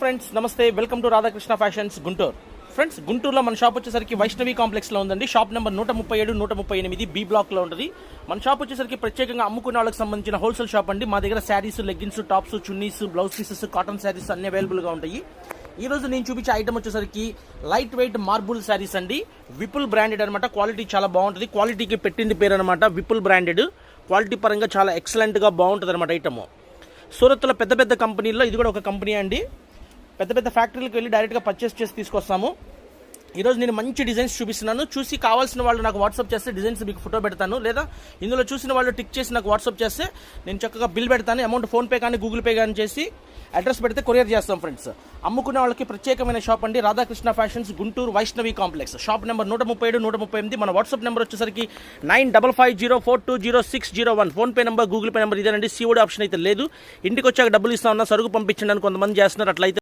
Friends నమస్తే, welcome to Radhakrishna fashions Guntur. Friends, గుంటూరులో మన షాప్ వచ్చేసరికి వైష్ణవి కాంప్లెక్స్లో ఉందండి. షాప్ నెంబర్ 137, 138 బి బ్లాక్లో ఉంటుంది. మన షాప్ వచ్చేసరికి ప్రత్యేకంగా అమ్ముకునే వాళ్ళకి సంబంధించిన హోల్సేల్ షాప్ అండి. మా దగ్గర saris, leggings, tops, chunnis, blouse pieces, cotton saris అన్ని అవైలబుల్గా ఉంటాయి. ఈ రోజు నేను చూపించే ఐటమ్ వచ్చేసరికి లైట్ వెయిట్ మార్బుల్ శారీస్ అండి. విపుల్ బ్రాండెడ్ అనమాట. క్వాలిటీ చాలా బాగుంటుంది. క్వాలిటీకి పెట్టింది పేరు అనమాట విపుల్ బ్రాండెడ్. క్వాలిటీ పరంగా చాలా ఎక్సలెంట్గా బాగుంటుంది అనమాట ఐటమ్. సూరత్లో పెద్ద పెద్ద కంపెనీల్లో ఇది కూడా ఒక కంపెనీ అండి. పెద్ద పెద్ద ఫ్యాక్టరీలకు వెళ్ళి డైరెక్ట్గా పర్చేస్ చేసి తీసుకొస్తాము. ఈరోజు నేను మంచి డిజైన్స్ చూపిస్తున్నాను. చూసి కావాల్సిన వాళ్ళు నాకు వాట్సాప్ చేస్తే డిజైన్స్ మీకు ఫోటో పెడతాను. లేదా ఇందులో చూసిన వాళ్ళు టిక్ చేసి నాకు వాట్సాప్ చేస్తే నేను చక్కగా బిల్ పెడతాను. అమౌంట్ ఫోన్పే కానీ గూగుల్ పే కానీ చేసి అడ్రస్ పెడితే కొరియర్ చేస్తాం. ఫ్రెండ్స్, అమ్ముకునే వాళ్ళకి ప్రత్యేకమైన షాప్ అండి. Radhakrishna fashions Guntur Vaishnavi complex. Shop number 137, 138. మన వాట్సాప్ నెంబర్ వచ్చేసరికి 9550420601. PhonePe number, Google pay number ఇదేనండి. సిఓడి ఆప్షన్ అయితే లేదు. ఇంటికి వచ్చాక డబ్బులు ఇస్తా ఉన్నా, సరుకు పంపించండి అని కొంతమంది చేస్తున్నారు. అట్లయితే